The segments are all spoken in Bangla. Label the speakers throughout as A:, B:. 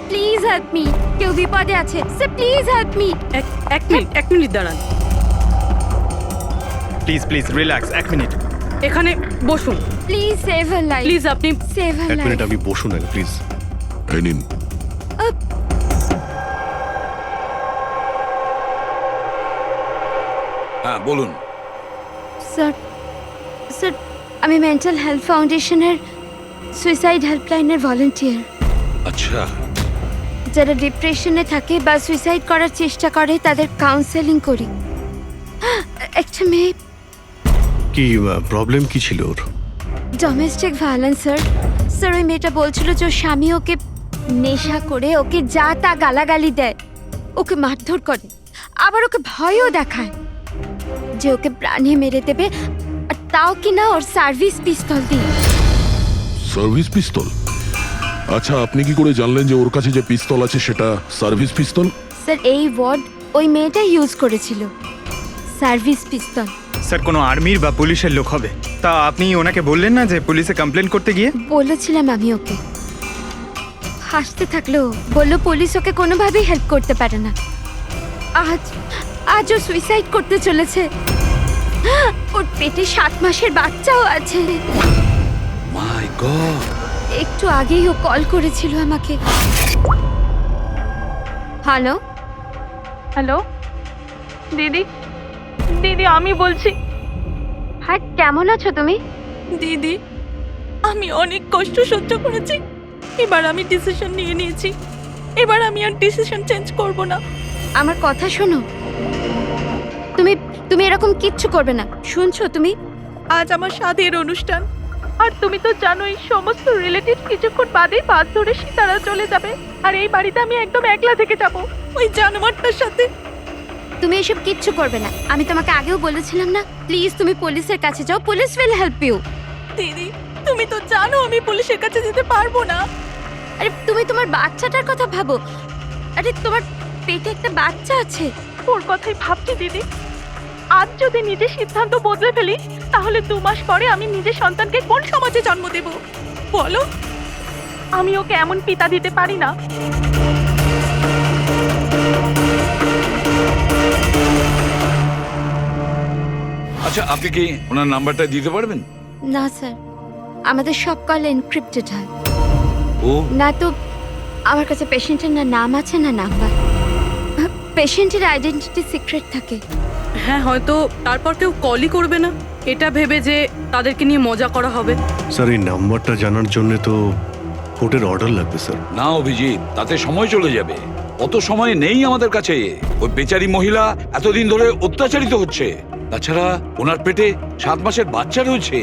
A: প্লিজ হেল্প মি, কেউ বিপদে আছে স্যার, প্লিজ হেল্প মি।
B: এক মিনিট দাঁড়ান,
C: প্লিজ প্লিজ রিল্যাক্স, এক মিনিট।
B: এখানে বসুন
A: please save her life,
B: please. আপনি
A: সেভ হার
D: এক
A: লাইফ।
D: মিনিট আপনি বসুন আগে প্লিজ। এই নিন।
E: হ্যাঁ বলুন।
A: স্যার স্যার, আমি মেন্টাল হেলথ ফাউন্ডেশনের সুইসাইড হেল্পলাইনের ভলান্টিয়ার।
E: আচ্ছা,
A: যারা ডিপ্রেশনে থাকে বা সুইসাইড করার চেষ্টা করে তাদের কাউন্সেলিং করি। একটা মেয়ে,
D: কি প্রবলেম কি ছিল ওর?
A: Domestic violence sir. স্যার ওই মেয়েটা বলছিল যে ওর স্বামী ওকে নেশা করে ওকে যা তা গালাগালি দেয়, ওকে মারধর করে, আবার ওকে ভয়ও দেখায় যে ওকে প্রাণে মেরে দেবে, আর তাও কিনা ওর সার্ভিস পিস্তল দিয়ে।
F: সার্ভিস পিস্তল? আচ্ছা, আপনি কি করে জানলেন যে ওর কাছে যে পিস্তল আছে সেটা সার্ভিস পিস্তল?
A: স্যার এই ওয়ার্ড ওই মেয়েটা ইউজ করেছিল, সার্ভিস পিস্তল।
C: স্যার কোনো আর্মির বা পুলিশের লোক হবে। তা আপনি ওনাকে বললেন না যে পুলিশে কমপ্লেন করতে গিয়ে?
A: বলেছিলাম আমি ওকে, হাসতে থাকলো, বললো পুলিশ ওকে কোনোভাবেই হেল্প করতে পারে না। আজ ও সুইসাইড করতে চলেছে, ওর পেটে 7 মাসের বাচ্চাও আছে।
E: মাই গড।
A: একটু আগেই ও কল করেছিল আমাকে। হ্যালো
B: হ্যালো দিদি, দিদি আমি বলছি।
A: হ্যাঁ, কেমন আছো তুমি?
B: দিদি আমি অনেক কষ্ট সহ্য করেছি, এবার আমি ডিসিশন নিয়ে নিয়েছি, এবার আমি আর ডিসিশন চেঞ্জ করব না।
A: আমার কথা শোনো, তুমি এরকম কিচ্ছু করবে না, শুনছো তুমি?
B: আজ আমার স্বাদের অনুষ্ঠান, আর তুমি তো জানোই সমস্ত রিলেটিভ কিছুক্ষণ বাদেই বাস ধরে সীতারা চলে যাবে, আর এই বাড়িতে আমি একদম একলা থেকে যাব ওই জানোয়ারটার সাথে।
A: তুমি এসব কিচ্ছু করবে না, আমি তোমাকে আগেও বলেছিলাম না? প্লিজ তুমি পুলিশের কাছে যাও, পুলিশ উইল হেল্প ইউ।
B: দিদি তুমি তো জানো আমি পুলিশের কাছে যেতে পারবো না।
A: আরে তুমি তোমার বাচ্চাটার কথা ভাবো, আরে তোমার পেটে একটা বাচ্চা আছে।
B: ওর কথাই ভাবছি দিদি, আজ যদি নিজের সিদ্ধান্ত বদলে ফেলি তাহলে 2 মাস পরে আমি নিজের সন্তানকে কোন সমাজে জন্ম দেব বলো? আমি ওকে এমন পিতা দিতে পারি না।
E: আচ্ছা, আপনি কি ওনার নাম্বারটা দিতে পারবেন?
A: না স্যার, আমাদের সব কল এনক্রিপ্টেড হয়,
E: ও
A: না তো আমার কাছে পেশেন্টের না নাম আছে না নাম্বার। পেশেন্টের আইডেন্টিটি সিক্রেট থাকে।
B: হ্যাঁ, হয়তো তারপর কেউ কলই করবে না, এটা ভেবে যে তাদেরকে নিয়ে মজা করা হবে।
D: স্যার এই নাম্বারটা জানার জন্য তো কোর্টের অর্ডার লাগবে স্যার।
E: না অভিজিৎ, তাতে সময় চলে যাবে, অত সময় নেই আমাদের কাছে। ওই বেচারি মহিলা এতদিন ধরে অত্যাচারিত হচ্ছে, তাছাড়া ওনার পেটে 7 মাসের বাচ্চা রয়েছে।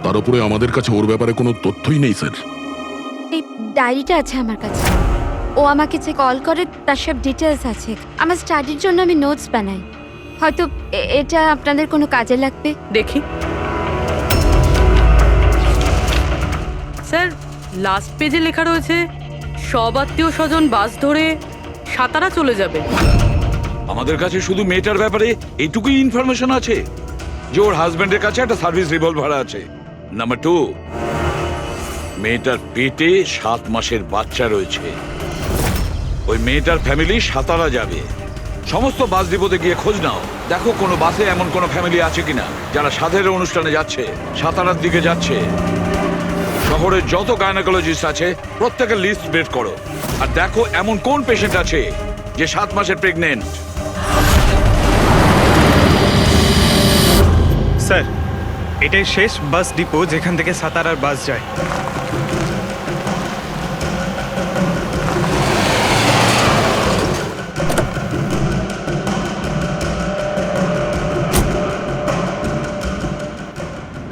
F: তার উপরে আমাদের কাছে ওর ব্যাপারে কোনো তথ্যই নেই স্যার।
A: এই ডায়েরিটা আছে আমার কাছে, ও আমাকে যে কল করে তার সব ডিটেলস আছে। আমার স্টাডির জন্য আমি নোটস বানাই, হয়তো এটা আপনাদের কোনো কাজে লাগবে।
B: দেখি স্যার, লাস্ট পেজে লেখা রয়েছে সব আত্মীয় স্বজন বাস ধরে সাতারা চলে যাবে।
E: আমাদের কাছে শুধু মেয়েটার ব্যাপারে এইটুকুই ইনফরমেশন আছে যে ওর হাজবেন্ডের কাছে একটা সার্ভিস রিভলভার আছে। নাম্বার 2, মেয়েটার পেটে 7 মাসের বাচ্চা রয়েছে। ওই মেয়েটার ফ্যামিলি সাতারা যাবে। সমস্ত বাস ডিপোতে গিয়ে খোঁজ নাও, দেখো কোনো বাসে এমন কোনো ফ্যামিলি আছে কিনা যারা সাধের অনুষ্ঠানে যাচ্ছে, সাতারার দিকে যাচ্ছে। শহরের যত গাইনোকোলজিস্ট আছে প্রত্যেকের লিস্ট বের করো, আর দেখো এমন কোন পেশেন্ট আছে যে 7 মাসের প্রেগনেন্ট।
C: স্যার এটাই শেষ বাস ডিপো যেখান থেকে সাতারার বাস যায়।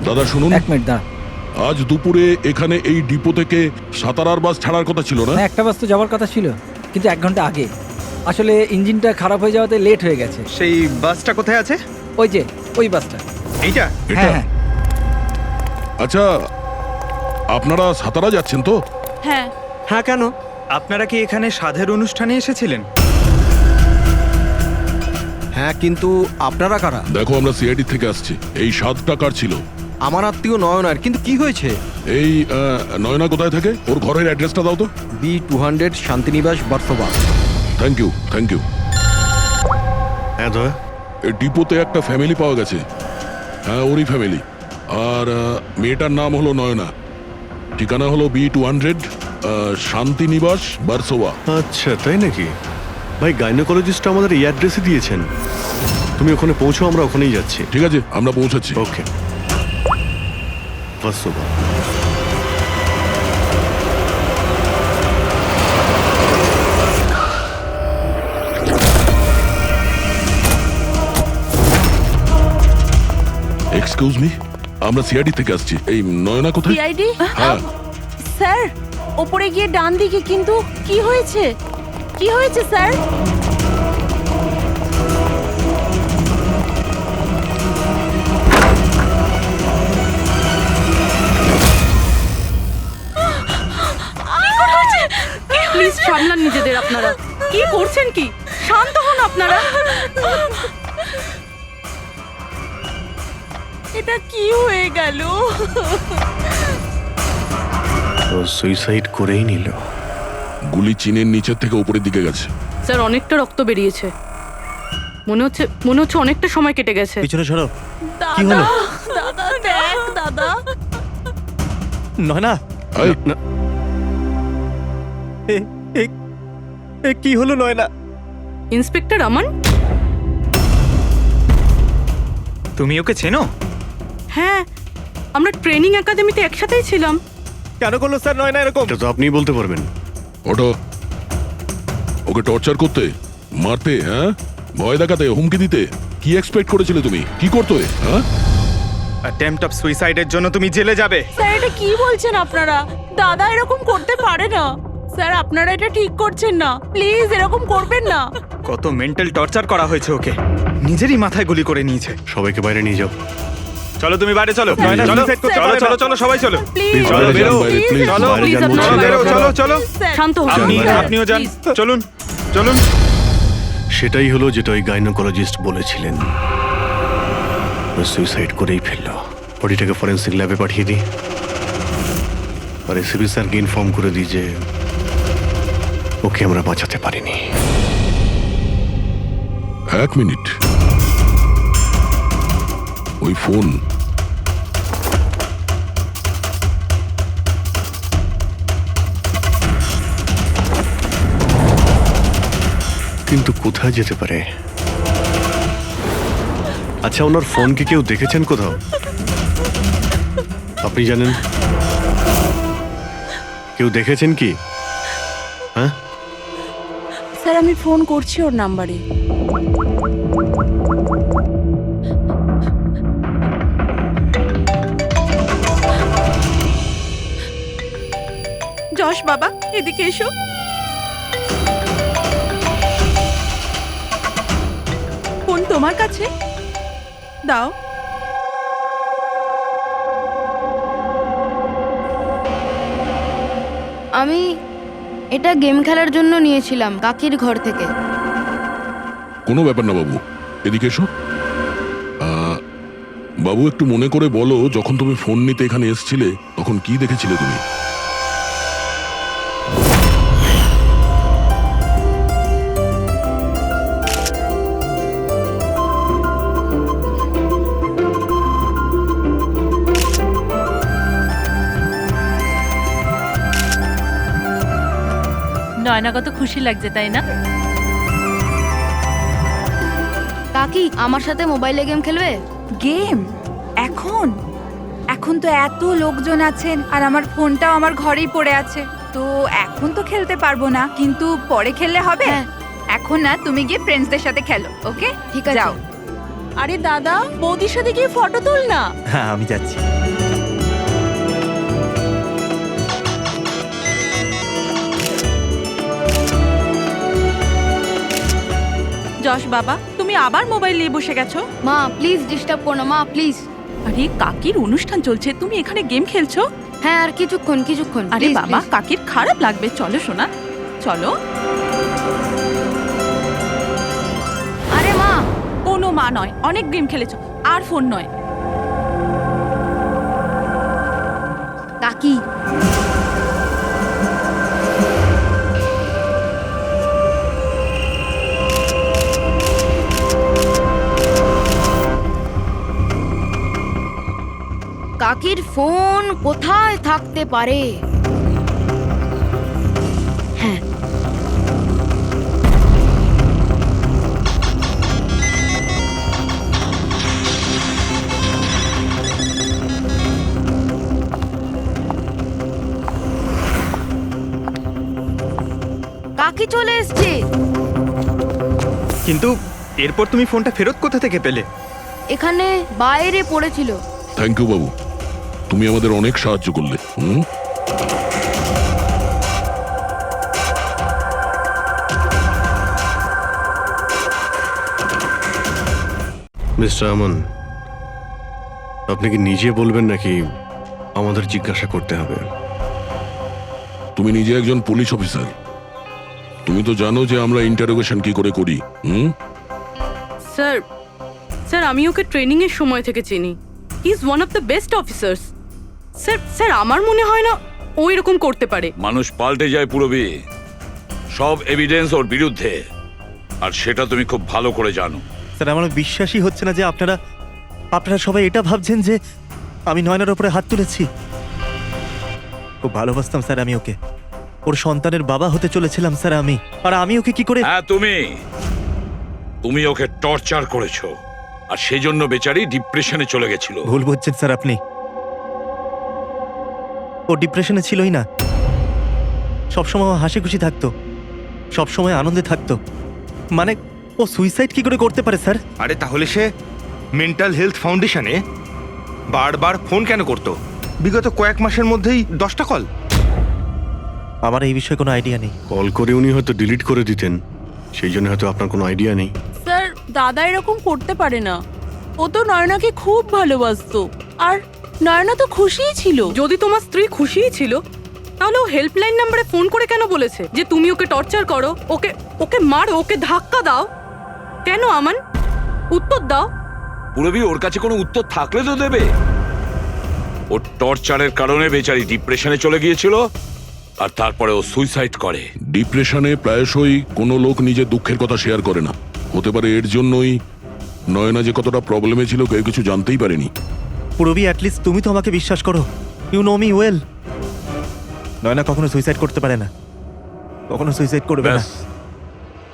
F: দাদা শুনুন,
G: 1 মিনিট দাঁড়া।
F: আজ দুপুরে এখানে এই ডিপো থেকে সাতারার বাস ছাড়ার কথা ছিল না?
G: একটা বাস তো যাওয়ার কথা ছিল, কিন্তু 1 ঘন্টা আগে। আসলে ইঞ্জিনটা খারাপ হয়ে যাওয়াতে লেট হয়ে গেছে।
C: সেই বাসটা কোথায় আছে?
G: ওই যে ওই বাসটা।
C: এইটা?
G: হ্যাঁ হ্যাঁ
F: আচ্ছা, আপনারা সাতারা যাচ্ছেন তো?
B: হ্যাঁ।
C: হ্যাঁ, কেন? আপনারা কি এখানে সাধের অনুষ্ঠানে এসেছিলেন?
H: হ্যাঁ, কিন্তু আপনারা কারা?
F: দেখো, আমরা সিআইডি থেকে আসছি। এই 7 টাকার ছিল।
H: আমার আত্মীয় নয়নার, কিন্তু কি হয়েছে?
F: এই নয়না কোথায় থাকে? ওর ঘরের অ্যাড্রেসটা দাও তো।
H: B200 Shantiniwas Versova.
F: Thank you, thank you.
D: হ্যাঁ দয়া।
F: এই ডিপোতে একটা ফ্যামিলি পাওয়া গেছে। হ্যাঁ, ওরই ফ্যামিলি। আর মেয়েটার নাম হলো নয়না। ঠিকানা হলো B200 শান্তিনিবাস বার্সোবা।
D: আচ্ছা, তাই নাকি? ভাই, গাইনোকোলজিস্ট আমাদের এই অ্যাড্রেসে দিয়েছেন। তুমি ওখানে পৌঁছো, আমরা ওখানেই যাচ্ছি।
F: ঠিক আছে, আমরা পৌঁছাচ্ছি।
D: ওকে। বার্সোবা।
F: এক্সকিউজ মি, আমরা সিআইডি থেকে আসছি। এই নয়না কোথায়?
B: সিআইডি?
F: হ্যাঁ।
B: স্যার, ওপরে গিয়ে ডান দিকে। কিন্তু কি হয়েছে? কি হয়েছে স্যার? প্লিজ সামলান নিজেদের আপনারা। কি করছেন কি? শান্ত হন আপনারা। এটা কি হয়ে গেল?
D: ও সুইসাইড করেই নিল।
F: গুলি চিনের নিচের থেকে উপরের দিকে গেছে।
B: স্যার, অনেকটা রক্ত বেরিয়েছে। মনে হচ্ছে অনেকটা সময় কেটে গেছে।
H: পিছনে সরো।
B: কি
H: হলো?
B: দাদা দেখ, দাদা।
H: নয়না,
F: এই,
H: কি হলো নয়না?
B: ইন্সপেক্টর আমান?
C: তুমি ওকে চেনো?
B: হ্যাঁ, আমরা ট্রেনিং একাডেমিতে একসাথেই ছিলাম।
H: কেন করলো স্যার নয়না এরকম?
D: এটা তো আপনিই বলতে পারবেন।
F: ওটা ওকে টর্চার করতে, মারতে, হ্যাঁ, ভয় দেখাতে, হুমকি দিতে? কি এক্সপেক্ট করেছিলে তুমি? কি করতে? হ্যাঁ,
C: অ্যাটেম্পট অফ সুইসাইডের জন্য তুমি জেলে যাবে।
B: স্যার, এটা কি বলছেন আপনারা? দাদা এরকম করতে পারে না। স্যার, আপনারা এটা ঠিক করছেন না। প্লিজ এরকম করবেন না।
C: কত মেন্টাল টর্চার করা হয়েছে ওকে, নিজেরই মাথায় গুলি করে নিয়েছে।
D: সবাইকে বাইরে নিয়ে যাও।
C: চলো তুমি বাইরে চলো।
H: নয়না,
C: চলো
H: suicide করতে
C: চলো
H: পারে না।
C: চলো চলো সবাই চলো।
B: প্লিজ
C: চলো,
F: বাইরে যান,
C: বেরো।
F: বাইরে, please।
C: চলো
D: বাইরে যান,
B: আপনারা
D: বলছি।
C: বেরো, চলো চলো।
B: শান্ত হন।
C: আপনি
D: বাইরে।
C: আপনিও যান।
B: Please।
C: চলুন চলুন।
D: সেটাই হলো যেটা ওই গাইনোকোলজিস্ট বলেছিলেন। ও সুইসাইড করেই ফেললো। বডিটাকে ফরেন্সিক ল্যাবে পাঠিয়ে দিই, আর এসিবি স্যারকে ইনফর্ম করে দিই যে ওকে আমরা বাঁচাতে পারিনি।
F: এক মিনিট, ওই ফোন।
D: কিন্তু কোথায় যেতে পারে? আচ্ছা, ওনার ফোন কি কেউ দেখেছেন কোথাও? আপনি জানেন? কেউ দেখেছেন কি? হ্যাঁ,
B: স্যার, আমি ফোন করছি ওর নাম্বারে। যশ বাবা, এদিকে এসো। ফোন তোমার কাছে দাও।
I: আমি এটা গেম খেলার জন্য নিয়েছিলাম কাকির ঘর থেকে।
F: কোনো ব্যাপার না বাবু, এদিকে এসো। বাবু, একটু মনে করে বলো, যখন তুমি ফোন নিতে এখানে এসেছিলে তখন কি দেখেছিলে তুমি?
B: নয়না কত খুশি লাগছে, তাই না?
I: কাকি আমার সাথে মোবাইলে গেম খেলবে?
A: গেম? এখন? এখন তো এত লোকজন আছেন আর আমার ফোনটাও আমার ঘরেই পড়ে আছে, তো এখন তো খেলতে পারবো না, কিন্তু পরে খেললে হবে।
I: হ্যাঁ।
A: এখন না, তুমি গিয়ে ফ্রেন্ডসদের সাথে খেলো, ওকে?
I: ঠিক আছে।
A: যাও।
B: আরে দাদা, বৌদির সাথে গিয়ে ফটো তুল না।
H: হ্যাঁ, আমি যাচ্ছি।
B: যশ বাবা, তুমি আবার মোবাইল নিয়ে বসে গেছো?
I: মা প্লিজ ডিস্টার্ব করো না, মা প্লিজ।
B: আরে কাকির অনুষ্ঠান চলছে, তুমি এখানে গেম খেলছো?
I: হ্যাঁ, আর কিছুক্ষণ।
B: আরে
I: Please,
B: বাবা,
I: please।
B: কাকির খারাপ লাগবে। চলো সোনা, চলো।
I: আরে মা,
B: কোনো মা নয়, অনেক গেম খেলেছো, আর ফোন নয়।
I: কাকি কাকি। কাকির ফোন কোথায় থাকতে পারে? হ্যাঁ, কাকি চলে এসছে।
C: কিন্তু এরপর তুমি ফোনটা ফেরত কোথা থেকে পেলে?
I: এখানে বাইরে পড়েছিল।
F: থ্যাংক ইউ বাবু, তুমি আমাদের অনেক সাহায্য করলে।
D: মিস্টার আমন, আপনি কি নিজে বলবেন নাকি আমাদের জিজ্ঞাসা করতে হবে?
F: তুমি নিজে একজন পুলিশ অফিসার, তুমি তো জানো যে আমরা ইন্টারোগেশন কি করে করি।
B: স্যার স্যার আমি ওকে ট্রেনিং এর সময় থেকে চিনি। He is one of the best officers. Sir sir আমার মনে হয় না ও এরকম করতে পারে।
E: মানুষ পাল্টে যায় পুরবি, সব এভিডেন্স ওর বিরুদ্ধে, আর সেটা তুমি খুব ভালো করে জানো।
H: স্যার আমার বিশ্বাসই হচ্ছে না যে আপনারা সবাই এটা ভাবছেন যে আমি নয়নার ওপরে হাত তুলেছি। খুব ভালোবাসতাম স্যার আমি ওকে, ওর সন্তানের বাবা হতে চলেছিলাম স্যার আমি। আর আমি ওকে কি করে?
E: হ্যাঁ, তুমি ওকে টর্চার করেছো, আর সেই জন্য বেচারি ডিপ্রেশনে চলে গেছিল।
H: ভুল বুঝছেন স্যার আপনি, ও ডিপ্রেশনে ছিলই না। সবসময় ও হাসি খুশি থাকতো, সবসময় আনন্দে থাকতো। মানে ও সুইসাইড কি করে করতে পারে স্যার?
C: আরে তাহলে সে মেন্টাল হেলথ ফাউন্ডেশনে বারবার ফোন কেন করতো? বিগত কয়েক মাসের মধ্যেই 10টা কল।
H: আমার এই বিষয়ে কোনো আইডিয়া নেই।
D: কল করে উনি হয়তো ডিলিট করে দিতেন, সেই জন্য হয়তো আপনার কোনো আইডিয়া নেই।
B: স্যার দাদা এরকম করতে পারে না। ও তো নয়নাকে খুব ভালোবাসতো, আর নয়না তো খুশিই ছিল। যদি তোমার স্ত্রী খুশিই ছিল, তাহলে ও হেল্পলাইন নম্বরে ফোন করে কেন বলেছে যে তুমি ওকে টর্চার করো, ওকে মারো, ওকে ধাক্কা দাও? কেন আমান? উত্তর দাও।
E: পুরবি ওর কাছে কোনো উত্তর থাকলে তো দেবে। ওর টর্চারের কারণে বেচারি ডিপ্রেশনে চলে গিয়েছিল, আর তারপরে ও সুইসাইড করে।
F: ডিপ্রেশনে প্রায়শই কোনো লোক নিজের দুঃখের কথা শেয়ার করে না। হতে পারে এর জন্যই নয়না যে কতটা প্রবলেমে ছিল কেউ কিছু জানতেই পারেনি।
H: পুরবি অ্যাটলিস্ট তুমি তো আমাকে বিশ্বাস করো। You know me well. Naina কখনো সুইসাইড করতে পারে না, কখনো সুইসাইড করবে না।
E: ব্যাস,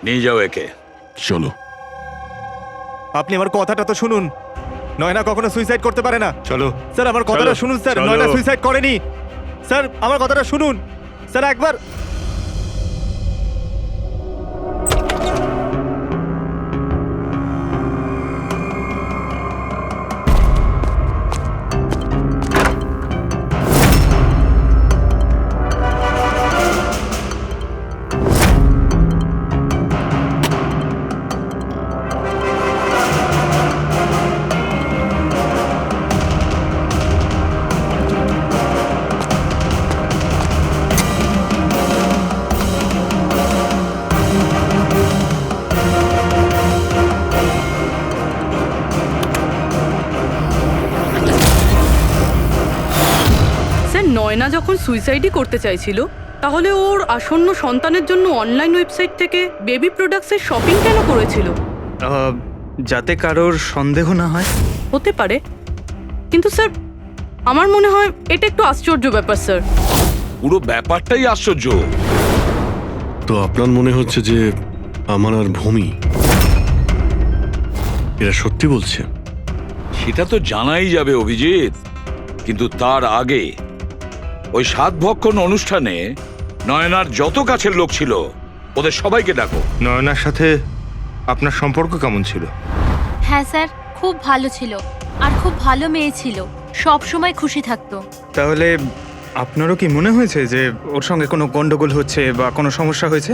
E: নিয়ে যাও একে।
F: চলো।
H: আপনি আমার কথাটা তো শুনুন, নয়না কখনো সুইসাইড করতে পারে না।
C: চলো
H: স্যার আমার কথাটা
C: চলো,
H: শুনুন স্যার,
C: চলো।
H: নয়না সুইসাইড করেনি। স্যার আমার কথাটা শুনুন স্যার একবার।
B: স্যার নয়না যখন সুইসাইডই করতে চাইছিল, তাহলে ওর আসন্ন সন্তানের জন্য অনলাইন ওয়েবসাইট থেকে বেবি প্রোডাক্টসের শপিং কেন করেছিল?
C: যাতে কারোর সন্দেহ না হয়।
B: হতে পারে, কিন্তু স্যার আমার মনে হয় এটা একটু আশ্চর্য ব্যাপার স্যার।
E: পুরো ব্যাপারটাই আশ্চর্য।
D: তো আপনার মনে হচ্ছে যে আমার আর ভূমি এরা সত্যি বলছে?
E: সেটা তো জানাই যাবে অভিজিৎ, কিন্তু তার আগে ওই 7 ভক্ষণ অনুষ্ঠানে নয়নার যত কাছের লোক ছিল ওদের সবাইকে ডাকো।
C: নয়নার সাথে আপনার সম্পর্ক কেমন ছিল?
J: হ্যাঁ স্যার, খুব ভালো ছিল, আর খুব ভালো মেয়ে ছিল, সব সময় খুশি থাকতো।
C: তাহলে আপনারও কি মনে হয়েছে যে ওর সঙ্গে কোনো গন্ডগোল হচ্ছে বা কোনো সমস্যা হয়েছে?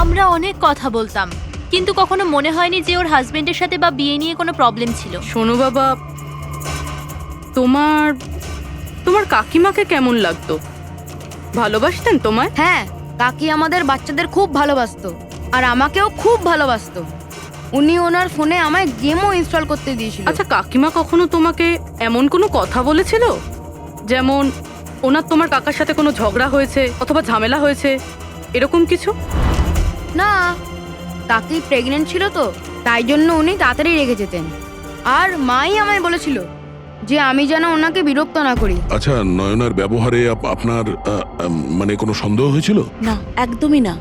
J: আমরা অনেক কথা বলতাম, কিন্তু কখনো মনে হয়নি যে ওর হাজবেন্ডের সাথে বা বিয়ে নিয়ে কোনো প্রবলেম ছিল।
B: শোনো বাবা, তোমার কাকিমাকে কেমন লাগতো? ভালোবাসতেন তোমায়?
I: হ্যাঁ, কাকি আমাদের বাচ্চাদের খুব ভালোবাসতো, আর আমাকেও খুব ভালোবাসতো। উনি ওনার ফোনে আমায় গেমও ইনস্টল করতে দিয়েছিল।
B: আচ্ছা, কাকিমা কখনো তোমাকে এমন কোনো কথা বলেছিল, যেমন ওনার তোমার কাকার সাথে কোনো ঝগড়া হয়েছে অথবা ঝামেলা হয়েছে এরকম কিছু?
I: না, কাকি প্রেগনেন্ট ছিল তো, তাই জন্য উনি তাড়াতাড়ি রেগে যেতেন। আর মাই আমায় বলেছিল যে আমি যেন ওনাকে বিরক্ত না করি।
F: আচ্ছা, নয়নার ব্যবহারে আপনার মানে কোনো সন্দেহ হয়েছিল?
K: না, একদমই না।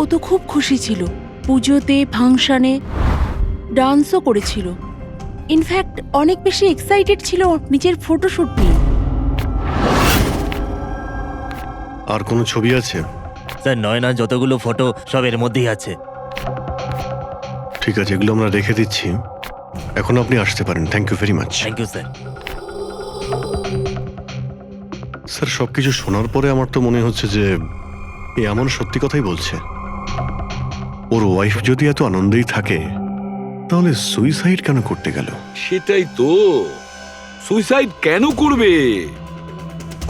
K: ও তো খুব খুশি ছিল, পুজোতে ফাংশনে ডান্সও করেছিল। ইনফ্যাক্ট অনেক বেশি এক্সাইটেড ছিল নিজের ফটোশুট নিয়ে।
D: আর কোনো ছবি আছে?
H: স্যার নয়না যতগুলো ফটো সব এর মধ্যেই আছে।
D: ঠিক আছে, এগুলো আমরা রেখে দিচ্ছি। এখন আপনি আসতে পারেন। Thank you very much.
H: Thank you sir.
D: Sir, সবকিছু শোনার পরে আমার তো মনে হচ্ছে যে এ এমন সত্যি কথাই বলছে। ওর ওয়াইফ যদি এত আনন্দেই থাকে তাহলে সুইসাইড কেন করতে গেল?
E: সেটাই তো, সুইসাইড কেন করবে?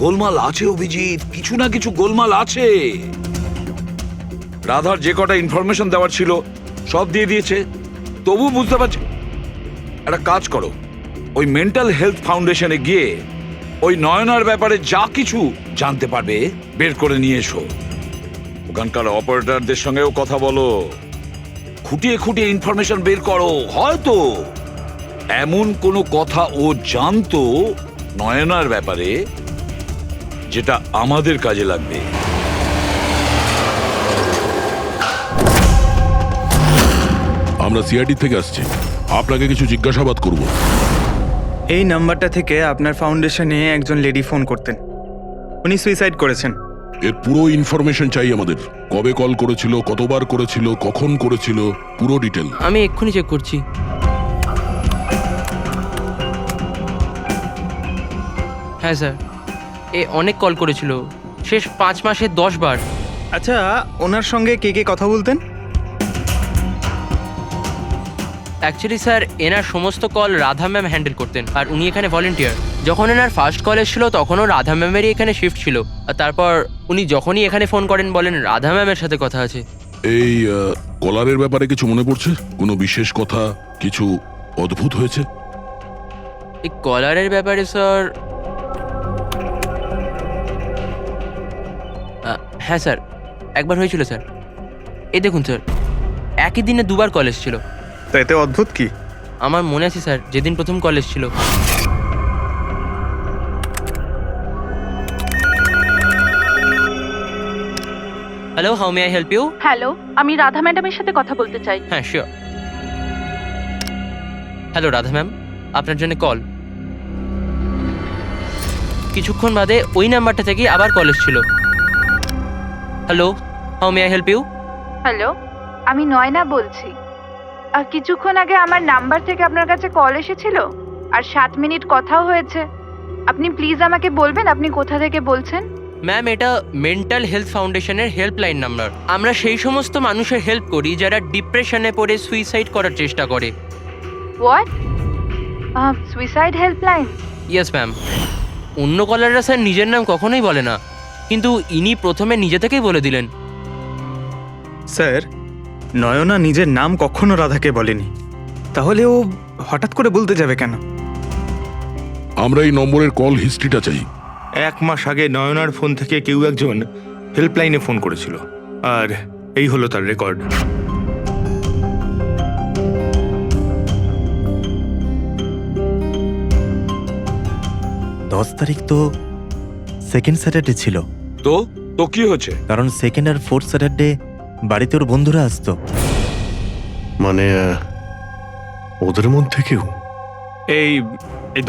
E: গোলমাল আছে অভিজিৎ, কিছু না কিছু গোলমাল আছে। রাধার যে কটা ইনফরমেশন দেওয়ার ছিল সব দিয়ে দিয়েছে, তবু বুঝতে পারছি। একটা কাজ করো, ওই মেন্টাল হেলথ ফাউন্ডেশনে গিয়ে ওই নয়নার ব্যাপারে যা কিছু জানতে পারবে বের করে নিয়ে এসো। ওখানকার অপারেটরদের সঙ্গেও কথা বলো, খুঁটিয়ে খুঁটিয়ে ইনফরমেশন বের করো। হয়তো এমন কোনো কথা ও জানতো নয়নার ব্যাপারে যেটা আমাদের কাজে লাগবে।
F: আমরা সিআইডি থেকে আসছি, আপনাকে কিছু জিজ্ঞাসাবাদ করব।
L: এই নাম্বারটা থেকে আপনার ফাউন্ডেশনে একজন লেডি ফোন করতেন, উনি সুইসাইড করেছেন।
F: এর পুরো ইনফরমেশন চাই আমাদের। কবে কল করেছিল, কতবার করেছিল, কখন করেছিল, পুরো ডিটেল।
L: আমি এক্ষুনি চেক করছি। হ্যাঁ স্যার, এ অনেক কল করেছিল, শেষ 5 মাসে 10 বার। আচ্ছা, ওনার সঙ্গে কে কে কথা বলতেন?
M: অ্যাকচুয়ালি স্যার, এনার সমস্ত কল রাধা ম্যাম হ্যান্ডেল করতেন, আর উনি এখানে ভলেন্টিয়ার। যখন এনার ফার্স্ট কল এসেছিল তখনও রাধা ম্যামেরই এখানে শিফট ছিল, আর তারপর উনি যখনই এখানে ফোন করেন বলেন রাধা ম্যামের সাথে কথা আছে।
F: এই কলারের ব্যাপারে কিছু মনে পড়ছে? কোনো বিশেষ কথা, কিছু অদ্ভুত হয়েছে?
M: এই কলারের ব্যাপারে স্যার, হ্যাঁ স্যার, একবার হয়েছিল স্যার। এই দেখুন স্যার, একই দিনে 2বার কল এসেছিল।
L: তো এতে অদ্ভুত কি?
M: আমার মনে আছে স্যার, যেদিন প্রথম কল এসেছিল। Hello, how may I help you?
B: Hello, আমি রাধা ম্যাডামের সাথে কথা বলতে চাই।
M: হ্যাঁ, শিওর। হ্যালো রাধা ম্যাম, আপনার জন্য কল। কিছুক্ষণ বাদে ওই নাম্বারটা থেকে আবার কল এসেছিল। Hello, how may I help you?
A: Hello, আমি নয়না বলছি। আর কিছুক্ষণ আগে আমার নাম্বার থেকে আপনার কাছে কল এসেছিল, আর 7 মিনিট কথাও হয়েছে। আপনি প্লিজ আমাকে বলবেন আপনি কোথা থেকে বলছেন?
M: ম্যাম, এটা মেন্টাল হেলথ ফাউন্ডেশনের হেল্পলাইন নাম্বার। আমরা সেই সমস্ত মানুষের হেল্প করি যারা ডিপ্রেশনে পড়ে সুইসাইড করার চেষ্টা করে।
A: What? Suicide helpline?
M: Yes ma'am. অন্য কলাররা স্যার নিজের নাম কখনোই বলে না, কিন্তু ইনি প্রথমে নিজে থেকেই বলে দিলেন।
L: স্যার, নয়না নিজের নাম কখনো রাধাকে বলেনি, তাহলে ও হঠাৎ করে বলতে যাবে কেন?
F: আমরা এই নম্বরের কল হিস্ট্রিটা চাই।
C: 1 মাস আগে নয়নার ফোন থেকে কেউ একজন হেল্পলাইনে ফোন করেছিল, আর এই হলো তার রেকর্ড।
H: দশ তারিখ তো সেকেন্ড স্যাটারডে ছিল।
E: তো তো কি হচ্ছে?
H: কারণ সেকেন্ড আর ফোর্থ স্যাটারডে বাড়িতে ওর বন্ধুরা আসতো।
D: মানে ওদের মধ্যে কেউ?
L: এই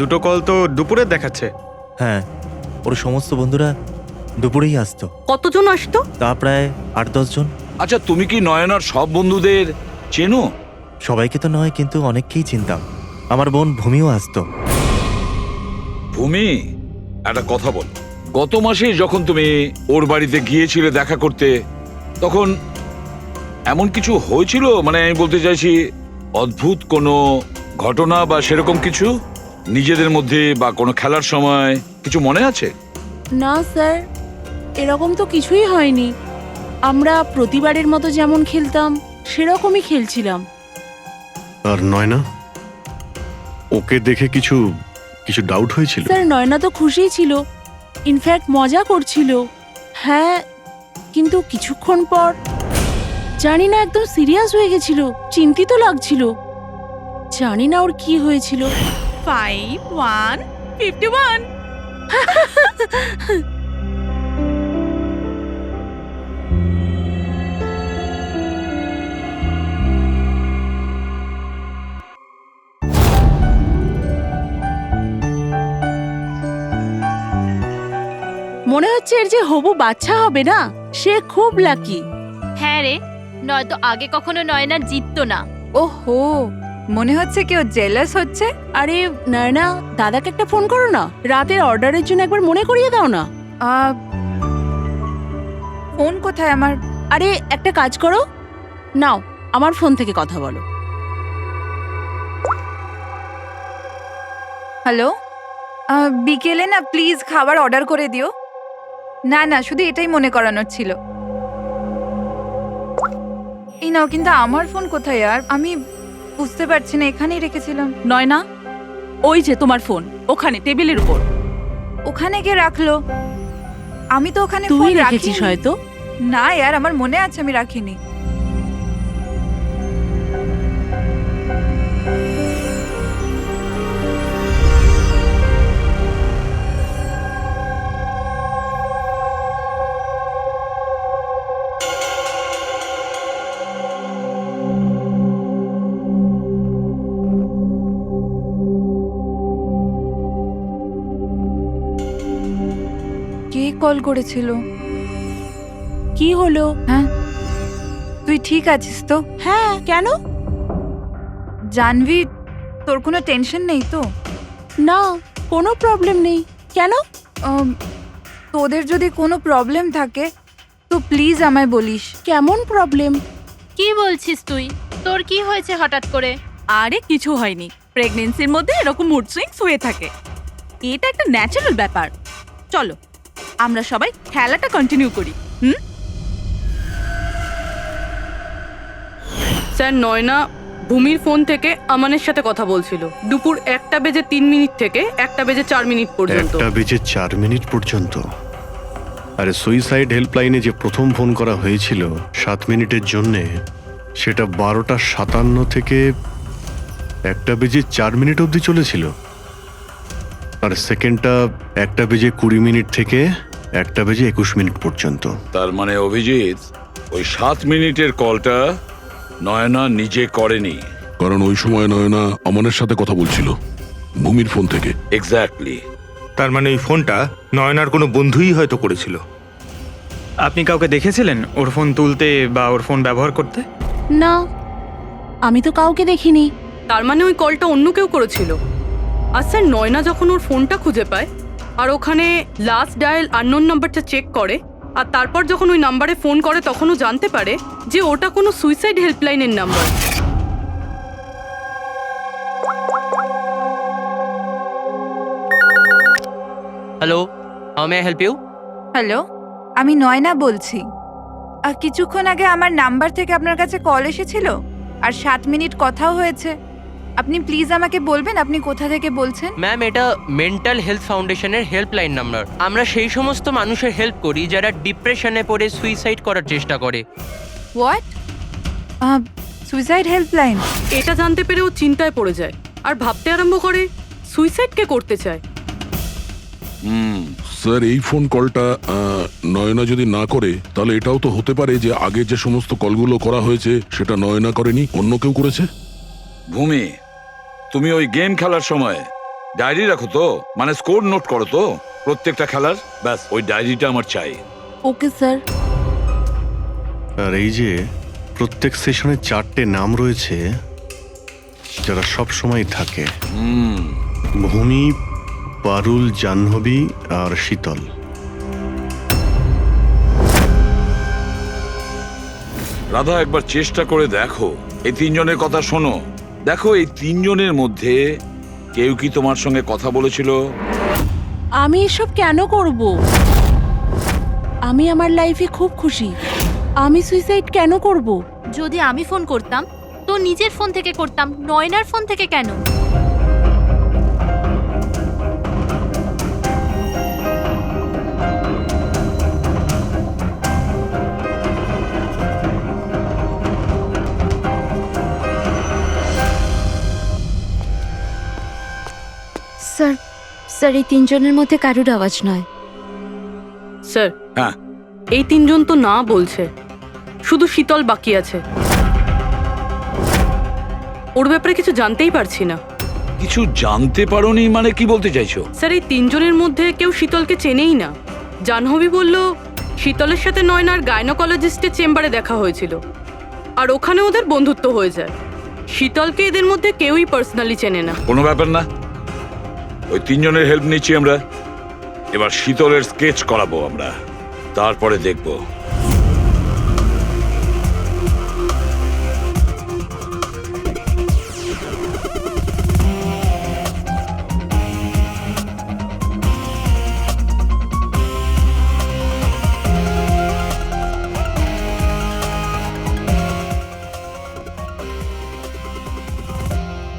L: দুটো কল তো দুপুরে দেখাচ্ছে।
H: হ্যাঁ, ওর সমস্ত বন্ধুরা দুপুরেই আসতো।
B: কতজন আসতো?
H: তা প্রায় 8-10 জন।
E: আচ্ছা, তুমি কি নয়নার সব বন্ধুদের চেনো?
H: সবাইকে তো নয়, কিন্তু অনেককেই চিনতাম। আমার বোন ভূমিও আসতো।
E: ভূমি, একটা কথা বল। গত মাসে যখন তুমি ওর বাড়িতে গিয়েছিলে দেখা করতে, তখন এমন কিছু হয়েছিল? মানে আমি বলতে চাইছি, অদ্ভুত কোনো ঘটনা বা সেরকম কিছু নিজেদের মধ্যে, বা কোনো খেলার সময় কিছু মনে আছে?
K: না স্যার, এরকম তো কিছুই হয়নি। আমরা প্রতিবারের মতো যেমন খেলতাম সেরকমই খেলছিলাম।
D: আর নয়না, ওকে দেখে কিছু ডাউট হয়েছিল?
K: স্যার, নয়না তো খুশিই ছিল, ইনফ্যাক্ট মজা করছিল। হ্যাঁ, কিন্তু কিছুক্ষণ পর জানি না একদম সিরিয়াস হয়ে গেছিল, চিন্তিত লাগছিল। জানি না ওর কি হয়েছিল।
B: 5151।
K: মনে হচ্ছে এর যে হবু বাচ্চা হবে না, সে খুব লাকি।
J: হ্যাঁ রে, নয়তো আগে কখনো নয়না জিততো না।
B: ওহো, মনে হচ্ছে কেউ জেলাস হচ্ছে।
K: আরে নয়না, দাদাকে একটা ফোন করো না, রাতের অর্ডারের জন্য একবার মনে করিয়ে দাও না।
B: ফোন কোথায় আমার?
K: আরে একটা কাজ করো, নাও আমার ফোন থেকে কথা বলো।
B: হ্যালো, বিকেলে না প্লিজ খাবার অর্ডার করে দিও। না না, শুধু এটাই মনে করানোর ছিল। এই নাও, কিন্তু আমার ফোন কোথায় আর? আমি বুঝতে পারছি না, এখানেই রেখেছিলাম।
K: নয়না, ওই যে তোমার ফোন, ওখানে টেবিলের উপর।
B: ওখানে কে রাখলো? আমি তো ওখানে
K: তুই
B: ফোন
K: রেখেছিস
B: রাখিনি।
K: হয়তো।
B: না यार, আমার মনে আছে আমি রাখিনি। কে কল করেছিল?
K: কি হলো?
B: হ্যাঁ, তুই ঠিক আছিস তো?
K: হ্যাঁ, কেন?
B: জানভি, তোর কোনো টেনশন নেই তো?
K: না, কোনো প্রবলেম নেই। কেন?
B: তোদের যদি কোনো প্রবলেম থাকে তো প্লিজ আমায় বলিস।
K: কেমন প্রবলেম?
J: কি বলছিস তুই? তোর কি হয়েছে হঠাৎ করে?
N: আরে কিছু হয়নি, প্রেগন্যান্সির মধ্যে এরকম মুড সুইংস হয়ে থাকে, এটা একটা ন্যাচারাল ব্যাপার। চলো আমরা সবাই খেলাটা কন্টিনিউ করি।
O: স্যার, নয়না ভূমির ফোন থেকে আমানের সাথে কথা বলছিল দুপুর 1:03 থেকে 1:04 পর্যন্ত।
D: 1:04 পর্যন্ত? আরে সুইসাইড হেল্পলাইনে যে প্রথম ফোন করা হয়েছিল 7 মিনিটের জন্যে, সেটা 12:57 থেকে 1:04 অবধি চলেছিল। আর সেকেন্ডটা 1:20 থেকে 1:21 পর্যন্ত।
E: তার মানে অভিজিৎ, ওই 7 মিনিটের কলটা নয়না নিজে করেনি।
F: কারণ ওই সময় নয়না আমানের সাথে কথা বলছিল ভূমির ফোন থেকে।
E: এক্স্যাক্টলি।
C: তার মানে ওই ফোনটা নয়নার কোনো বন্ধুই হয়তো করেছিল।
L: আপনি কাউকে দেখেছিলেন ওর ফোন তুলতে বা ওর ফোন ব্যবহার করতে?
K: না, আমি তো কাউকে দেখিনি।
O: তার মানে ওই কলটা অন্য কেউ করেছিল। আর স্যার, নয়না যখন ওর ফোনটা খুঁজে পায় আর ওখানে লাস্ট ডায়াল আননোন নাম্বারটা চেক করে, আর তারপর যখন ওই নাম্বারে ফোন করে তখন ও জানতে পারে যে ওটা কোনো সুইসাইড হেল্পলাইনের number.
M: Hello, how may I help you?
B: Hello, আমি নয়না বলছি। আর কিছুক্ষণ আগে আমার নাম্বার থেকে আপনার কাছে কল এসেছিল আর 7 মিনিট কথাও হয়েছে। আপনি প্লিজ আমাকে বলবেন আপনি কোথা থেকে বলছেন?
M: ম্যাম, এটা মেন্টাল হেলথ ফাউন্ডেশনের হেল্পলাইন নাম্বার। আমরা সেই সমস্ত মানুষের হেল্প করি যারা ডিপ্রেশনে পড়ে সুইসাইড করার চেষ্টা করে।
B: হোয়াট? Suicide helpline?
O: এটা জানতে পেরে ও চিন্তায় পড়ে যায় আর ভাবতে আরম্ভ করে সুইসাইড কে করতে চায়।
F: স্যার, এই ফোন কলটা নয়না যদি না করে তাহলে এটাও তো হতে পারে যে আগে যে সমস্ত কলগুলো করা হয়েছে সেটা নয়না করেনি, অন্য কেউ করেছে।
E: ভূমি, তুমি ওই গেম খেলার সময় ডায়েরি রাখো তো? মানে স্কোর নোট করো তো প্রত্যেকটা খেলার? ব্যাস, ওই ডায়েরিটা আমার চাই।
K: Okay sir.
D: আর এই যে প্রত্যেক সেশনে 4টে নাম রয়েছে যারা সব সময় থাকে: ভূমি, পারুল, জাহ্নবী আর শীতল।
E: রাধা, একবার চেষ্টা করে দেখো, এই 3 জনের কথা শোনো। দেখো, এই 3 জনের মধ্যে কেউ কি তোমার সঙ্গে কথা বলেছিল?
K: আমি এসব কেন করব? আমি আমার লাইফে খুব খুশি। আমি সুইসাইড কেন করব?
J: যদি আমি ফোন করতাম তো নিজের ফোন থেকে করতাম, নয়নার ফোন থেকে কেন?
A: স্যার স্যার এই তিনজনের মধ্যে কারুর আওয়াজ নয়।
O: স্যার
E: হ্যাঁ
O: এই তিনজন তো না বলছে, শুধু শীতল বাকি আছে। ওর ব্যাপারে কিছু জানতেই পারছি না।
E: কিছু জানতে পারোনি মানে কি বলতে চাইছো?
O: স্যার এই তিনজনের মধ্যে কেউ শীতলকে চেনেই না। জাহ্নবী বলল শীতলের সাথে নয়নার গাইনোকোলজিস্টের চেম্বারে দেখা হয়েছিল, আর ওখানে ওদের বন্ধুত্ব হয়ে যায়। শীতলকে এদের মধ্যে কেউই পার্সোনালি চেনে না।
E: কোনো ব্যাপার না, ওই তিনজনের হেল্প নিচ্ছি আমরা। এবার শীতলের স্কেচ করাবো আমরা, তারপরে দেখবো।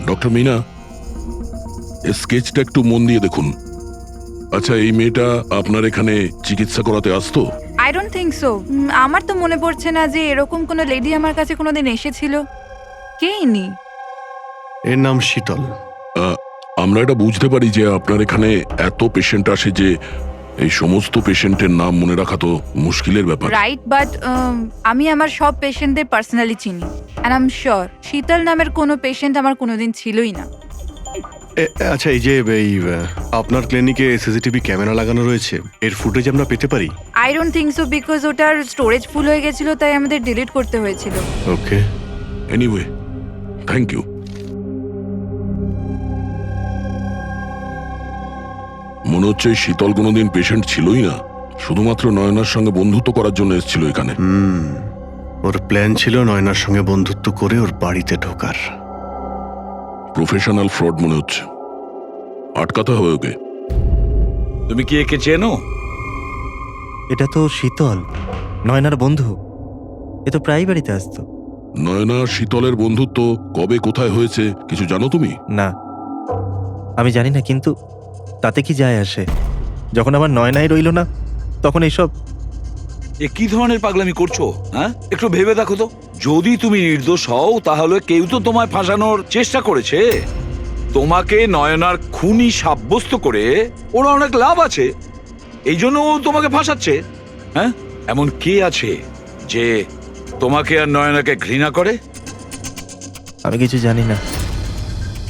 F: ডক্টর মিনা, এই স্কেচটা একটু মন দিয়ে দেখুন। আচ্ছা, এই মেয়েটা আপনার এখানে চিকিৎসা করাতে আসতো?
P: I don't think so. আমার তো মনে পড়ছে না যে এরকম কোনো লেডি আমার কাছে কোনোদিন এসেছিল। কে ইনি?
D: এর নাম শীতল।
F: আমরা এটা বুঝতে পারি যে আপনার এখানে এত পেশেন্ট আসে যে এই সমস্ত পেশেন্টের নাম মনে রাখা তো মুশকিলের ব্যাপার।
P: রাইট, বাট আমি আমার সব পেশেন্টদের পার্সোনালি চিনি, অ্যান্ড আই এম শিওর শীতল নামের কোনো পেশেন্ট আমার কোনোদিন ছিলই না।
D: আচ্ছা, এই যে আপনার ক্লিনিকে সিসিটিভি ক্যামেরা লাগানো রয়েছে, এর ফুটেজ আমরা পেতে পারি?
P: I don't think so, because ওটার স্টোরেজ ফুল হয়ে গেছিল, তাই আমাদের ডিলিট করতে হয়েছিল।
D: ওকে,
F: এনিওয়ে, থ্যাংক ইউ। মনে হচ্ছে এই শীতল কোনোদিন পেশেন্ট ছিলই না, শুধুমাত্র নয়নার সঙ্গে বন্ধুত্ব করার জন্য এসেছিল এখানে।
D: ওর প্ল্যান ছিল নয়নার সঙ্গে বন্ধুত্ব করে ওর বাড়িতে ঢোকার।
F: প্রফেশনাল ফ্রড মনে হচ্ছে, আটকাতে হবে ওকে।
E: তুমি কি একে চেনো?
H: এটা তো শীতল, নয়নার বন্ধু। এ তো প্রায় বাড়িতে আসতো।
F: নয়না শীতলের বন্ধুত্ব কবে কোথায় হয়েছে কিছু জানো তুমি?
H: না, আমি জানি না, কিন্তু তাতে কি যায় আসে? যখন আমার নয়নাই রইল না, তখন এইসব।
E: এ কি ধরনের পাগলামি করছো? হ্যাঁ, একটু ভেবে দেখো তো। যদি তুমি নির্দোষ হও তাহলে কেউ তো তোমায় ফাঁসানোর চেষ্টা করেছে। তোমাকে নয়নার খুনি সাব্যস্ত করে ওর অনেক লাভ আছে, এই জন্য ও তোমাকে ফাঁসাচ্ছে। হ্যাঁ, এমন কে আছে যে তোমাকে আর নয়নাকে ঘৃণা করে?
H: আমি কিছু জানি না।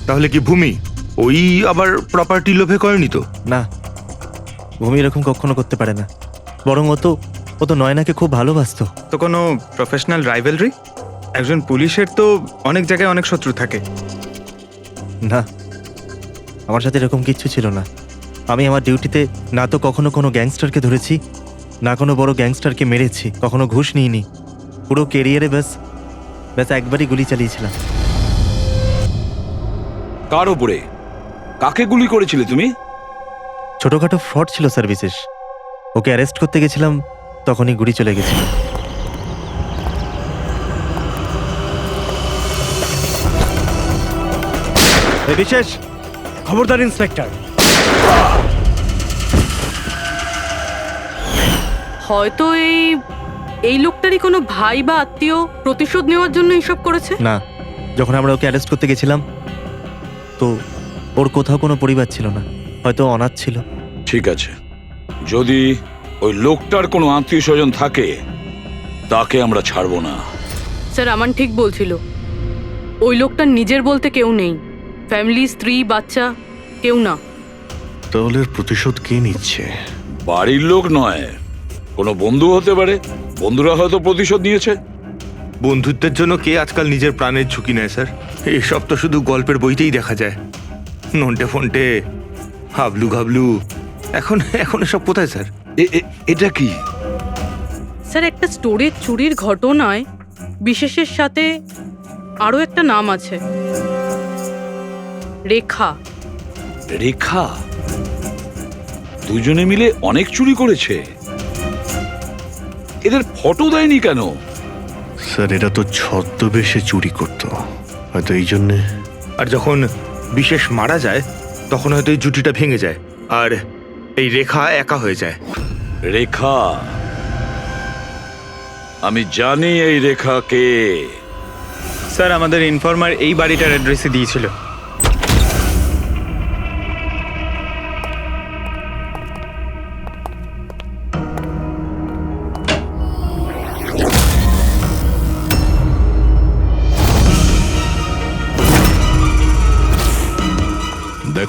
C: তাহলে কি ভূমি ওই আবার প্রপার্টি লোভে করেনি তো?
H: না, ভূমি এরকম কখনো করতে পারে না। বরং ও তো নয়নাকে খুব ভালোবাসতো।
Q: তো কোনো প্রফেশনাল রাইভেলরি? একজন পুলিশের তো অনেক জায়গায় অনেক শত্রু থাকে।
H: না, আমার সাথে এরকম কিচ্ছু ছিল না। আমি আমার ডিউটিতে না তো কখনো কোনো গ্যাংস্টারকে ধরেছি, না কোনো বড় গ্যাংস্টারকে মেরেছি, কখনো ঘুষ নিইনি। পুরো কেরিয়ারে ব্যাস একবারই গুলি চালিয়েছিলাম।
E: কার উপরে? কাকে গুলি করেছিলে তুমি?
H: ছোটখাটো ফ্রড ছিল স্যার, বিশেষ। ওকে অ্যারেস্ট করতে গেছিলাম, তখনই গুলি চলে গেছিল। বিশেষ খবরদার ইন্সপেক্টর।
O: হয়তো এই লোকটারই কোনো ভাই বা আত্মীয় প্রতিশোধ নেওয়ার জন্য এসব করেছে।
H: না, যখন আমরা ওকে অ্যারেস্ট করতে গেছিলাম তো ওর কোথাও কোনো পরিবার ছিল না, হয়তো অনাথ ছিল।
E: ঠিক আছে, যদি ওই লোকটার কোনো আত্মীয় স্বজন থাকে তাকে আমরা ছাড়বো না।
O: স্যার আমান ঠিক বলছিল, ওই লোকটার নিজের বলতে কেউ নেই, ফ্যামিলি, স্ত্রী, বাচ্চা কেউ না।
D: তাহলে প্রতিশোধ কে নিচ্ছে?
E: বাড়ির লোক নয়, কোনো বন্ধু হতে পারে। বন্ধুরা হয়তো প্রতিশোধ নিয়েছে।
C: বন্ধুত্বের জন্য কে আজকাল নিজের প্রাণের ঝুঁকি নেয় স্যার? এসব তো শুধু গল্পের বইতেই দেখা যায়। নন্টে ফন্টে, হাবলু ঘাবলু, এখন এসব কোথায় স্যার?
E: এটা কি
O: স্যার? একটা স্টোরেজ চুরির ঘটনায় বিশেষের সাথে আরো একটা নাম আছে, রেখা।
E: রেখা? দুজনে মিলে অনেক চুরি করেছে। এদের ফটো দেয়নি কেন?
D: স্যার, এটা তো ছদ্মবেশে চুরি করতো, হয়তো এই জন্যে।
C: আর যখন বিশেষ মারা যায় তখন হয়তো এই জুটিটা ভেঙে যায় আর এই রেখা একা হয়ে যায়।
E: রেখা? আমি জানি এই রেখা কে।
Q: স্যার, আমাদের ইনফর্মার এই বাড়িটার অ্যাড্রেসে দিয়েছিল।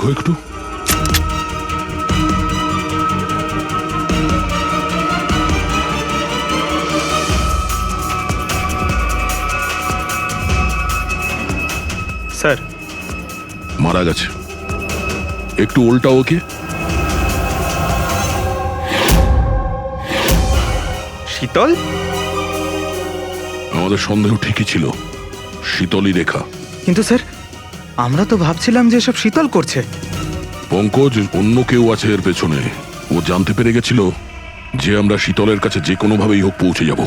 F: দেখো একটু।
Q: স্যার
F: মারা গেছে। একটু উল্টা ওকে।
Q: শীতল?
F: আমাদের সন্দেহ ঠিকই ছিল, শীতলই রেখা।
Q: কিন্তু স্যার আমরা তো ভাবছিলাম যে এসব শীতল করছে।
F: পঙ্কজ, অন্য কেউ আছে এর পেছনে। ও জানতে পেরে গেছিল যে আমরা শীতলের কাছে যে কোনোভাবেই হোক পৌঁছে যাব।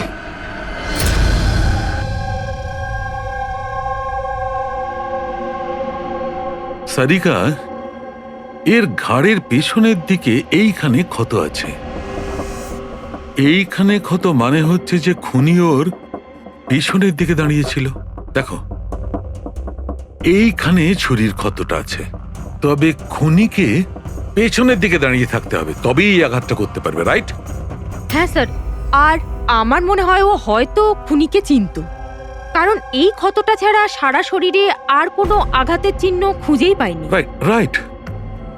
R: সারিকা, এর ঘাড়ের পেছনের দিকে এইখানে ক্ষত আছে। এইখানে ক্ষত মানে হচ্ছে যে খুনি ওর পেছনের দিকে দাঁড়িয়েছিল। দেখো, এইখানে ছুরির ক্ষতটা আছে। তবে খুনিকে পেছনের দিকে দাঁড়িয়ে থাকতে হবে, তবেই এই আঘাতটা করতে পারবে, রাইট?
B: হ্যাঁ স্যার, আর আমার মনে হয় ও হয়তো খুনিকে চিনতো, কারণ এই ক্ষতটা ছাড়া সারা শরীরে আর কোনো আঘাতের চিহ্ন খুঁজেই পাইনি।
R: রাইট রাইট,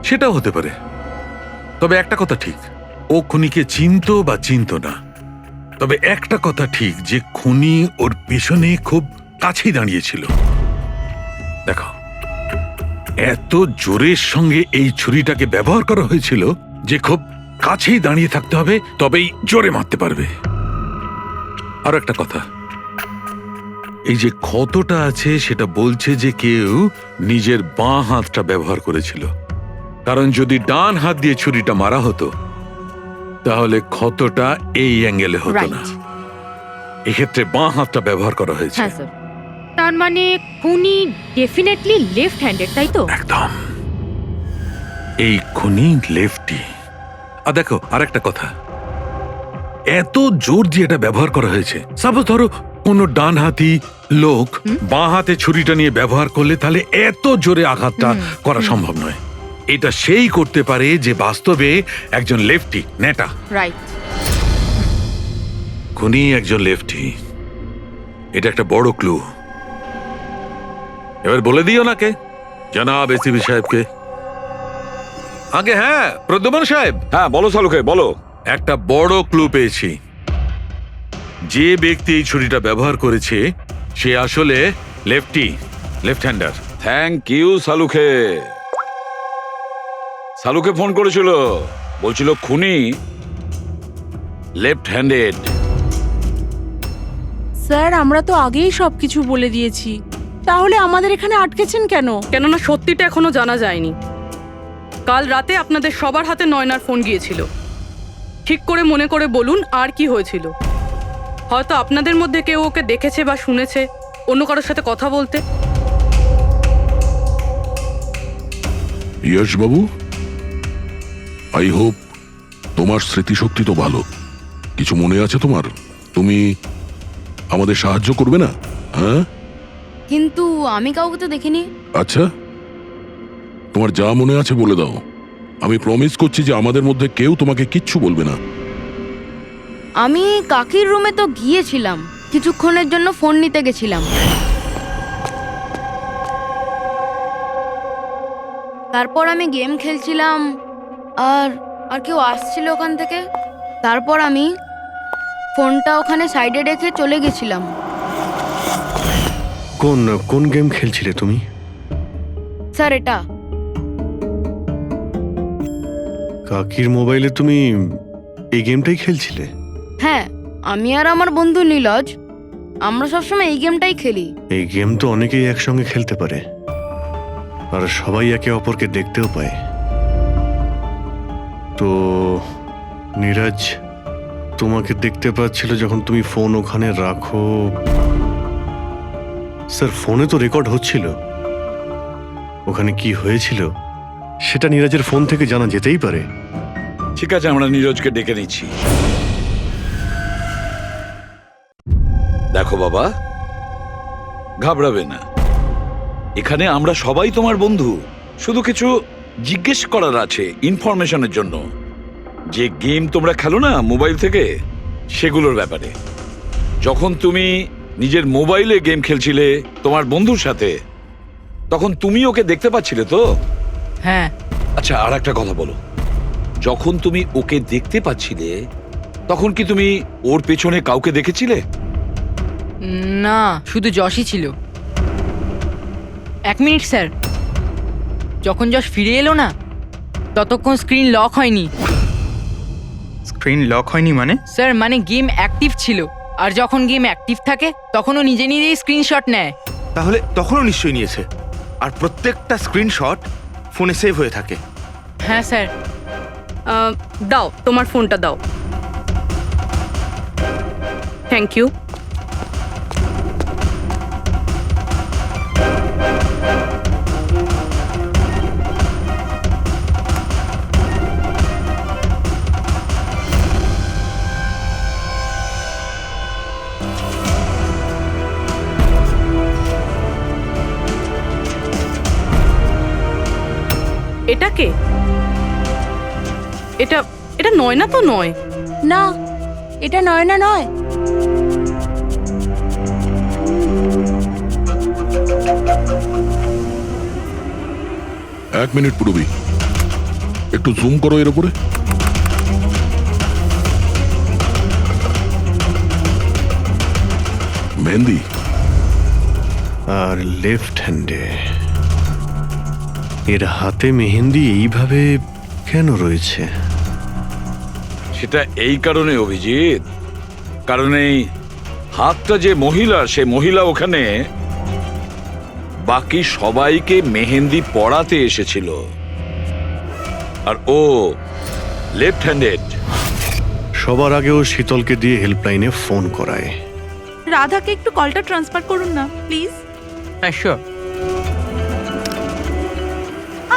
R: সেটাও হতে পারে। তবে একটা কথা ঠিক, ও খুনিকে চিনতো বা চিনতো না, তবে একটা কথা ঠিক যে খুনি ওর পেছনে খুব কাছেই দাঁড়িয়েছিল। দেখো, এত জোরের সঙ্গে এই ছুরিটাকে ব্যবহার করা হয়েছিল যে খুব কাছেই দাঁড়িয়ে থাকতে হবে, তবেই জোরে মারতে পারবে। আর একটা কথা, এই যে ক্ষতটা আছে সেটা বলছে যে কেউ নিজের বাঁ হাতটা ব্যবহার করেছিল, কারণ যদি ডান হাত দিয়ে ছুরিটা মারা হতো তাহলে ক্ষতটা এই অ্যাঙ্গেলে হতো না। এক্ষেত্রে বাঁ হাতটা ব্যবহার করা হয়েছে।
B: হ্যাঁ স্যার, তার মানে খুনি ডেফিনেটলি লেফট হ্যান্ডেড, তাই তো?
R: একদম, এই খুনি লেফটি। আর দেখো, আর একটা কথা, এত জোর দিয়ে এটা ব্যবহার করা হয়েছে। সাপোজ ধরো কোনো ডান হাতি লোক বাঁ হাতে ছুরিটা নিয়ে ব্যবহার করলে তাহলে এত জোরে আঘাতটা করা সম্ভব নয়। এটা সেই করতে পারে যে বাস্তবে একজন লেফটি নেটা।
B: রাইট,
R: খুনি একজন লেফটি। এটা একটা বড় ক্লু। এবার বলে দিও নাকে জনাব এসিপি সাহেবকে। আগে হ্যাঁ, প্রদ্যুম্ন সাহেব।
E: হ্যাঁ বলো সালুকে, বলো।
R: একটা বড় ক্লু পেয়েছি। যে ব্যক্তি এই ছুরিটা ব্যবহার করেছে সে আসলে lefty, left hander.
E: Thank you সালুকে। সালুকে ফোন করেছিল, বলছিল খুনি লেফট হ্যান্ডেড।
K: স্যার, আমরা তো আগেই সবকিছু বলে দিয়েছি, তাহলে আমাদের এখানে আটকেছেন কেন?
O: কেননা সত্যিটা এখনো জানা যায়নি। কাল রাতে আপনাদের সবার হাতে নয়নার ফোন গিয়েছিল। ঠিক করে মনে করে বলুন আর কি হয়েছিল। হয়তো আপনাদের মধ্যে কেউ ওকে দেখেছে বা শুনেছে অন্য কারোর সাথে কথা বলতে।
F: ইয়শ বাবু, আই হোপ তোমার স্মৃতিশক্তি তো ভালো। কিছু মনে আছে তোমার? তুমি আমাদের সাহায্য করবে না? হ্যাঁ,
I: কিন্তু আমি কাউকে তো দেখিনি।
F: আচ্ছা, তোমার যা মনে আছে বলে দাও। আমি প্রমিস করছি যে আমাদের মধ্যে কেউ তোমাকে কিচ্ছু বলবে না।
I: আমি কাকির রুমে তো গিয়েছিলাম, কিছুক্ষণের জন্য ফোন নিতে গেছিলাম। তারপর আমি গেম খেলছিলাম, আর আর কেউ আসছিল ওখান থেকে। তারপর আমি ফোনটা ওখানে সাইডে রেখে চলে গেছিলাম।
D: কোন কোন গেম খেলছিলে তুমি?
I: স্যার, এটা
D: কাকির মোবাইলে তুমি এই গেমটাই খেলছিলে?
I: হ্যাঁ, আমি আর আমার বন্ধু নীলজ, আমরা সবসময় এই গেমটাই খেলি।
D: এই গেম তো অনেকেই একসঙ্গে খেলতে পারে, আর সবাই একে অপরকে দেখতেও পায়। তো নীরজ তোমাকে দেখতে পাচ্ছিল যখন তুমি ফোন ওখানে রাখো। স্যার, ফোনে তো রেকর্ড হচ্ছিল। ওখানে কি হয়েছিল সেটা নীরজের ফোন থেকে জানা যেতেই পারে।
E: ঠিক আছে, আমরা নীরজকে ডেকে নিচ্ছি। দেখো বাবা, ঘাবড়াবে না। এখানে আমরা সবাই তোমার বন্ধু। শুধু কিছু জিজ্ঞেস করার আছে ইনফরমেশনের জন্য। যে গেম তোমরা খেলো না মোবাইল থেকে, সেগুলোর ব্যাপারে। যখন তুমি নিজের মোবাইলে গেম খেলছিলে তোমার বন্ধুর সাথে, তখন তুমি ওকে দেখতে পাচ্ছিলে তো?
M: হ্যাঁ।
E: আচ্ছা, আর একটা কথা বলো, যখন তুমি ওকে দেখতে পাচ্ছিলে তখন কি তুমি ওর পেছনে কাউকে দেখেছিলে?
M: না, শুধু যশই ছিল। 1 মিনিট স্যার, যখন যশ ফিরে এলো না ততক্ষণ স্ক্রিন লক হয়নি।
Q: স্ক্রিন লক হয়নি মানে?
M: স্যার মানে গেম অ্যাক্টিভ ছিল, আর যখন গেম অ্যাক্টিভ থাকে তখন ও নিজে নিজেই স্ক্রিনশট নেয়।
C: তাহলে তখনও নিশ্চয়ই নিয়েছে, আর প্রত্যেকটা স্ক্রিনশট ফোনে সেভ হয়ে থাকে।
M: হ্যাঁ স্যার।
O: দাও তোমার ফোনটা দাও। Thank you. এটা কে? এটা এটা নয়না তো নয়।
K: না, এটা নয়না নয়।
F: এক মিনিট পুরবি, একটু জুম করো এর উপরে। মেহেন্দি
D: আর লেফট হ্যান্ডে এর হাতে মেহেন্দি এইভাবে কেন রয়েছে?
E: সেটা এই কারণে অভিজিৎ, কারণ এই হাতটা যে মহিলা, সে মহিলা ওখানে বাকি সবাইকে মেহেন্দি পড়াতে এসেছিল, আর ও লেফট হ্যান্ডেড।
D: সবার আগেও শীতলকে দিয়ে হেল্পলাইনে ফোন করায়।
N: রাধাকে একটু কলটা ট্রান্সফার করুন না প্লিজ।
M: হ্যাঁ শিওর।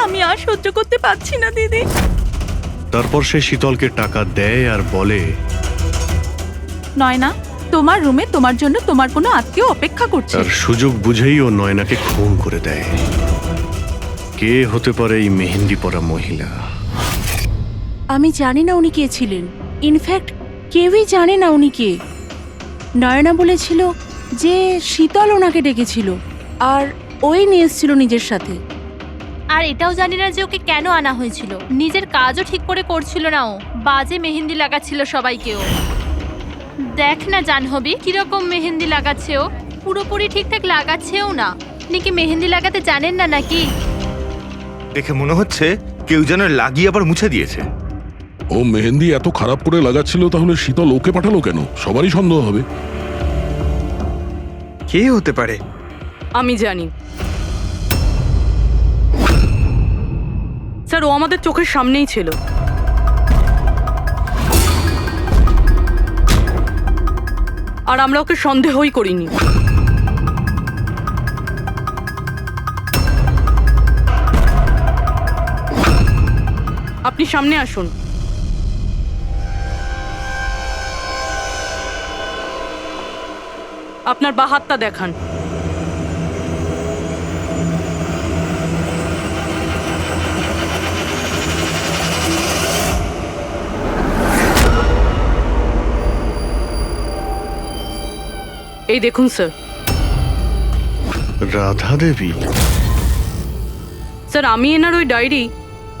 N: আমি আর সহ্য করতে পারছি না দিদি।
D: তারপর সে শীতলকে টাকা দেয় আর বলে,
N: নয়না, তোমার রুমে তোমার জন্য তোমার কোনো আত্মীয় অপেক্ষা করছে।
D: তার সুযোগ বুঝেই ও নয়নাকে খুন করে দেয়। কে হতে পারে এই মেহেন্দি পরা মহিলা?
K: আমি জানি না উনি কে ছিলেন। ইনফ্যাক্ট কেউই জানে না উনি কে। নয়না বলেছিল যে শীতল ওনাকে ডেকেছিল আর ওই নিয়ে এসেছিল নিজের সাথে।
J: আর এটাও জানি না যে ওকে কেন আনা হয়েছিল। নিজের কাজও ঠিক করে করছিল না ও, বাজে মেহেন্দি লাগাচ্ছিল সবাইকেও। দেখ না জাহ্নবী কিরকম মেহেন্দি লাগাচ্ছে ও, পুরোপুরি ঠিকঠাক লাগাচ্ছেও না। আপনি কি মেহেন্দি লাগাতে জানেন না নাকি?
C: দেখে মনে হচ্ছে কেউ যেন লাগিয়ে আবার মুছে দিয়েছে।
F: ও মেহেন্দি এত খারাপ করে লাগাচ্ছিল, তাহলে শীতল ওকে পাঠালো কেন? সবারই সন্দেহ হবে।
Q: কে হতে পারে?
O: আমি জানি স্যার, ও আমাদের চোখের সামনেই ছিল। আর আমরা ওকে সন্দেহই করিনি। আপনি সামনে আসুন। আপনার বা হাতটা দেখান। এই দেখুন স্যার।
D: রাধা দেবী?
O: স্যার, আমি এনার ওই ডায়েরি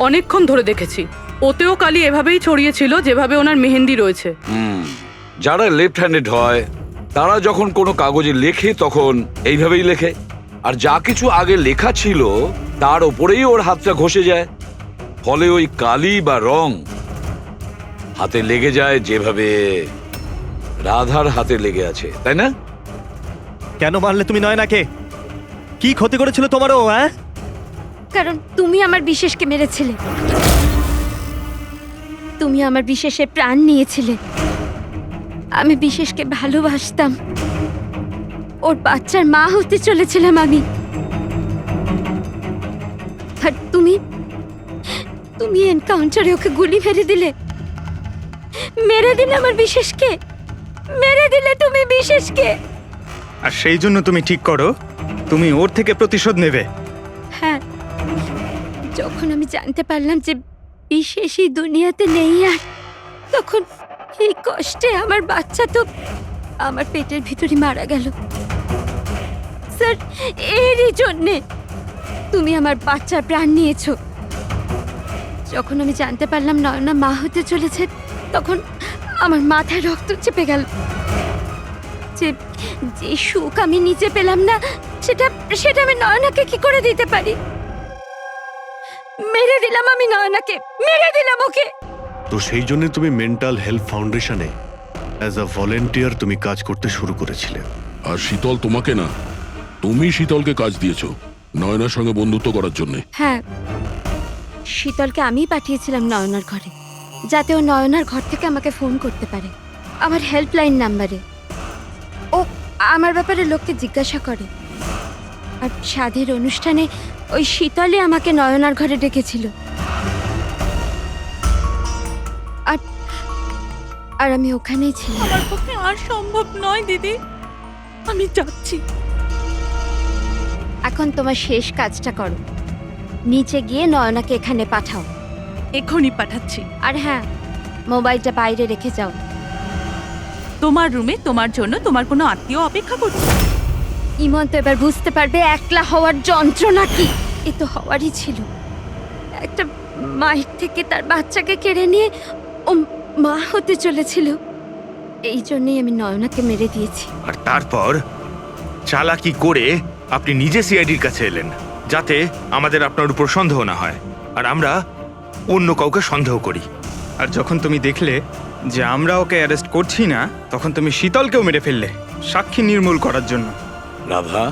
O: অনেকক্ষণ ধরে দেখেছি। ওতেও কালি এভাবেই ছড়িয়েছিল যেভাবে ওনার মেহেন্দি রয়েছে।
E: যারা লেফট হ্যান্ডেড হয় তারা যখন কোনো কাগজে লেখে তখন এইভাবেই লেখে, আর যা কিছু আগে লেখা ছিল তার ওপরেই ওর হাতটা ঘষে যায়, ফলে ওই কালি বা রং হাতে লেগে যায় যেভাবে রাধার হাতে লেগে আছে, তাই না?
H: কেন মারলে তুমি নয়নাকে? কি ক্ষতি করেছিল তোমারও? হ্যাঁ,
A: কারণ তুমি আমার বিশেষকে মেরেছিলে। তুমি আমার বিশেষের প্রাণ নিয়েছিলে। আমি বিশেষকে ভালোবাসতাম। ওর বাচ্চার মা হতে চলেছিলাম আমি। আর তুমি তুমি এনকাউন্টারে ওকে গুলি মেরে দিলে। মেরে দিলে আমার বিশেষকে, মেরে দিলে তুমি বিশেষকে।
Q: আর সেই জন্য তুমি ঠিক করো তুমি ওর থেকে প্রতিশোধ নেবে।
A: হ্যাঁ, যখন আমি জানতে পারলাম যে বিশেষই দুনিয়াতে নেই আর, তখন এই কষ্টে আমার বাচ্চা তো আমার পেটের ভিতরে মারা গেল। স্যার, এরই জন্যে তুমি আমার বাচ্চার প্রাণ নিয়েছো। যখন আমি জানতে পারলাম নয়না মা হতে চলেছে, তখন আমার মাথায় রক্ত চেপে গেল। যে যে সুখ আমি নিজে পেলাম না, সেটা সেটা আমি নয়নাকে কি করে দিতে পারি? মেরে দিলাম আমি নয়নাকে, মেরে দিলাম ওকে।
D: তো সেই জন্য তুমি মেন্টাল হেলথ ফাউন্ডেশনে অ্যাজ আ ভলেন্টিয়ার তুমি কাজ করতে শুরু করেছিলে।
F: আর শীতল তোমাকে না, তুমি শীতলকে কাজ দিয়েছো নয়নার সঙ্গে বন্ধুত্ব করার জন্য।
A: হ্যাঁ, শীতলকে আমিই পাঠিয়েছিলাম নয়নার ঘরে, যাতে ও নয়নার ঘর থেকে আমাকে ফোন করতে পারে আমার হেল্পলাইন নাম্বারে। ও আমার ব্যাপারে লোককে জিজ্ঞাসা করে। আর সাধের অনুষ্ঠানে ওই শীতলই আমাকে নয়নার ঘরে ডেকেছিল। আর আর আমি ওখানেই ছিলাম।
N: আমার পক্ষে আর সম্ভব নয় দিদি, আমি যাচ্ছি।
A: এখন তোমার শেষ কাজটা করো, নিচে গিয়ে নয়নাকে এখানে পাঠাও।
N: এখনই পাঠাচ্ছি।
A: আর হ্যাঁ, মোবাইলটা বাইরে রেখে যাও।
N: তোমার রুমে তোমার জন্য তোমার কোনো আত্মীয় অপেক্ষা করছে।
A: ইমন তো এবার বুঝতে পারবে একলা হওয়ার যন্ত্রণা কি। এ তো হওয়ারই ছিল। একটা মায়ের থেকে তার বাচ্চাকে কেড়ে নিয়ে ও মা হতে চলেছিল। এই জন্যই আমি নয়নাকে মেরে দিয়েছি।
C: আর তারপর চালাকি করে আপনি নিজে সিআইডির কাছে এলেন, যাতে আমাদের আপনার উপর সন্দেহ না হয় আর আমরা অন্য কাউকে সন্দেহ করি।
Q: আর যখন তুমি দেখলে যে আমরা ওকে অ্যারেস্ট করছি না, তখন তুমি শীতলকেও মেরে ফেললে সাক্ষী নির্মূল করার জন্য।
E: রাধা,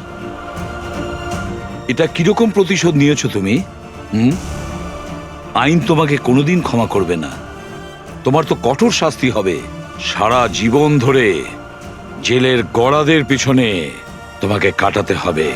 E: এটা কিরকম প্রতিশোধ নিয়েছো তুমি? আইন তোমাকে কোনোদিন ক্ষমা করবে না। তোমার তো কঠোর শাস্তি হবে। সারা জীবন ধরে জেলের গড়াদের পিছনে তোমাকে কাটাতে হবে।